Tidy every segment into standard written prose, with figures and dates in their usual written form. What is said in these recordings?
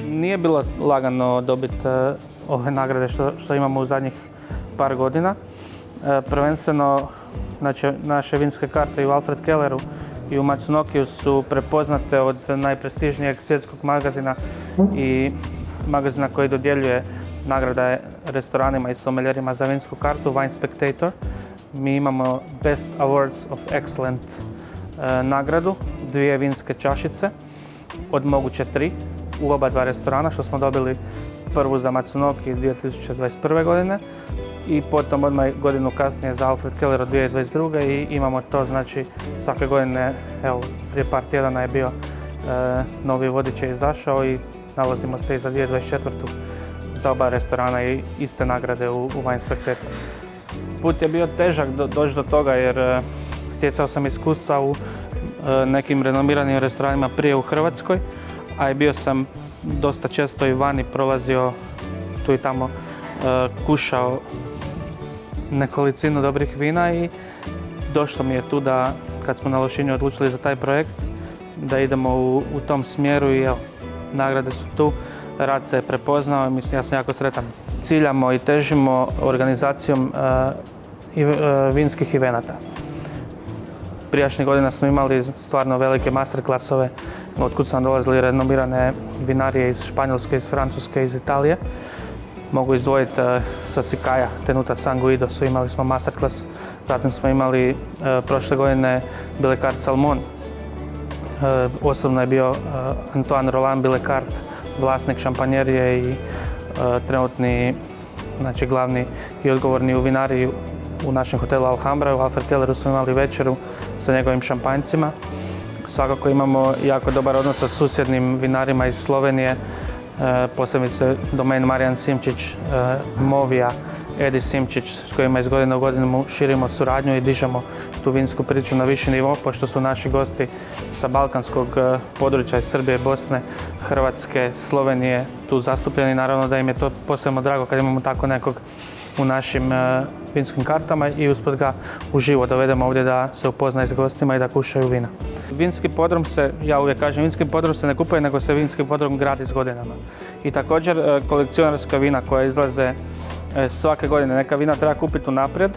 Nije bilo lagano dobiti ove nagrade što imamo u zadnjih par godina. Prvenstveno naše vinske karte i u Alfred Kelleru i u Matsunokiju su prepoznate od najprestižnijeg svjetskog magazina i magazina koji dodjeljuje nagrade restoranima i sommelierima za vinsku kartu, Wine Spectator. Mi imamo Best Awards of Excellent nagradu, 2 vinske čašice od moguće 3 u oba 2 restorana, što smo dobili prvu za Matsunoki 2021. godine i potom odmah godinu kasnije za Alfred Keller od 2022. i imamo to, znači svake godine, evo prije par tjedana je bio novi vodič je izašao i nalazimo se i za 2024. za oba restorana i iste nagrade u Wine Spectator. Put je bio težak doći do toga jer stjecao sam iskustva u nekim renomiranim restoranima prije u Hrvatskoj, a i bio sam dosta često i vani, prolazio tu i tamo, kušao nekolicinu dobrih vina i došlo mi je tu da, kad smo na Lošinju odlučili za taj projekt, da idemo u tom smjeru i evo, nagrade su tu, rad se je prepoznao i mislim, ja sam jako sretan. Ciljamo i težimo organizacijom vinskih evenata. Prijašnjih godina smo imali stvarno velike masterclassove, otkud sam dolazili renomirane vinarije iz Španjolske, iz Francuske, iz Italije. Mogu izdvojiti sa Sikaja, Tenuta San Guido, imali smo masterclass. Zatim smo imali prošle godine Billecart Salmon. Osobno je bio Antoine Roland Billecart, vlasnik šampanjerije i trenutni, znači glavni i odgovorni u vinariji u našem hotelu Alhambra. U Alfred Kelleru smo imali večeru sa njegovim šampanjcima. Svakako imamo jako dobar odnos sa susjednim vinarima iz Slovenije, posebice Domain Marijan Simčić, Movija, Edi Simčić, s kojima iz godine u godinu širimo suradnju i dižemo tu vinsku priču na viši nivo, pošto su naši gosti sa balkanskog područja, iz Srbije, Bosne, Hrvatske, Slovenije tu zastupljeni. Naravno da im je to posebno drago kad imamo tako nekog u našim vinskim kartama i usput ga uživo dovedemo ovdje da se upoznaje s gostima i da kušaju vina. Vinski podrum se, ja uvijek kažem, vinski podrum se ne kupuje, nego se vinski podrum gradi s godinama. I također kolekcionarska vina koja izlaze svake godine, neka vina treba kupiti unaprijed,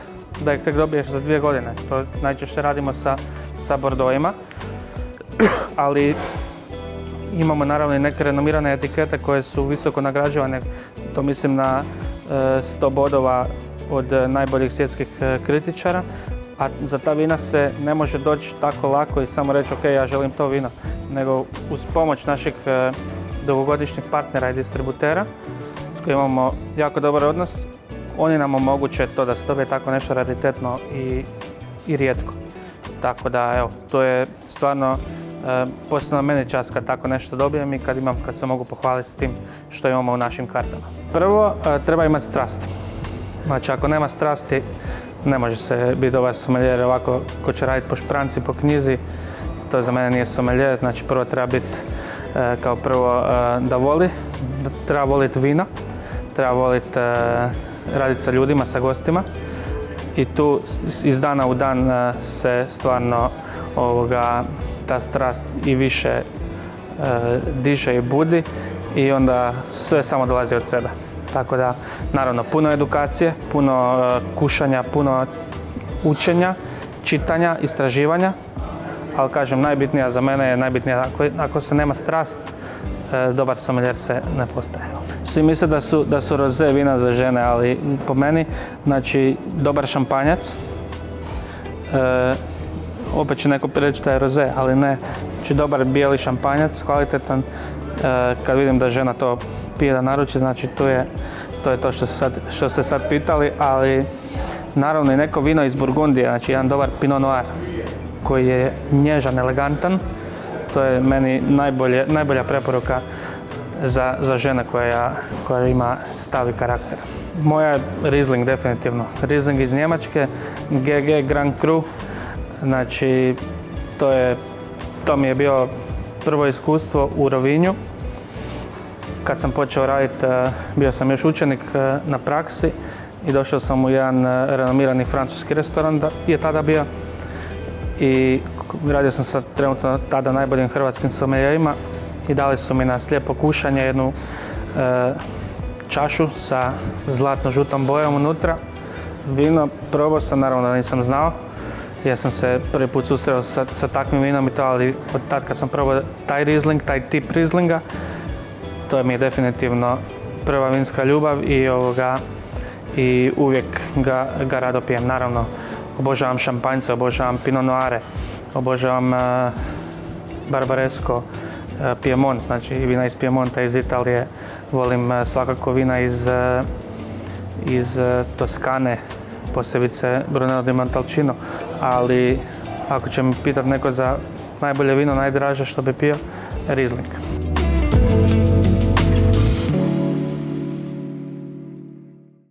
da ih tek dobiješ za 2 godine. To najčešće radimo sa Bordeauxima, ali imamo naravno i neke renomirane etikete koje su visoko nagrađivane, to mislim na 100 bodova od najboljih svjetskih kritičara, a za ta vina se ne može doći tako lako i samo reći ok, ja želim to vino, nego uz pomoć naših dugogodišnjih partnera i distributera s kojima imamo jako dobar odnos, oni nam omoguće to da se dobije tako nešto raritetno i rijetko. Tako da, evo, to je stvarno posebno meni čast kad tako nešto dobijem i kad se mogu pohvaliti s tim što imamo u našim kartama. Prvo, treba imati strast. Znači, ako nema strasti, ne može se biti dobar sommelier ovako ko će raditi po špranci, po knjizi. To za mene nije sommelier, znači prvo treba biti kao prvo da voli, treba voliti vino, treba voliti raditi sa ljudima, sa gostima i tu iz dana u dan se stvarno ta strast i više diše i budi i onda sve samo dolazi od sebe. Tako da, naravno, puno edukacije, puno kušanja, puno učenja, čitanja, istraživanja, ali kažem, najbitnija za mene je ako se nema strast, dobar sommelier se ne postaje. Svi misle da su roze vina za žene, ali po meni, znači, dobar šampanjac, opet će neko reći da je roze, ali ne, znači dobar bijeli šampanjac, kvalitetan, kad vidim da žena to pije da naruči, znači to je to što ste sad pitali, ali naravno i neko vino iz Burgundije, znači jedan dobar Pinot Noir koji je nježan, elegantan, to je meni najbolja preporuka za žene koja ima stav i karakter. Moja je Riesling definitivno. Riesling iz Njemačke, GG Grand Cru, znači to mi je bio prvo iskustvo u Rovinju. Kad sam počeo raditi, bio sam još učenik na praksi i došao sam u jedan renomirani francuski restoran, je tada bio. i radio sam sa trenutno tada najboljim hrvatskim somelijerima i dali su mi na slijepo kušanje jednu čašu sa zlatno-žutom bojom unutra. Vino probao sam, naravno da nisam znao, jer sam se prvi put susreo sa takvim vinom i to, ali od tad kad sam probao taj Riesling, taj tip Rieslinga, to mi je definitivno prva vinska ljubav i uvijek ga rado pijem. Naravno, obožavam šampanjce, obožavam Pinot Noire, obožavam Barbaresco, Piemont, znači vina iz Piemonta, iz Italije. Volim svakako vina iz Toskane, posebice Brunello di Montalcino, ali ako će mi pitati neko za najbolje vino, najdraže što bi pio, Riesling.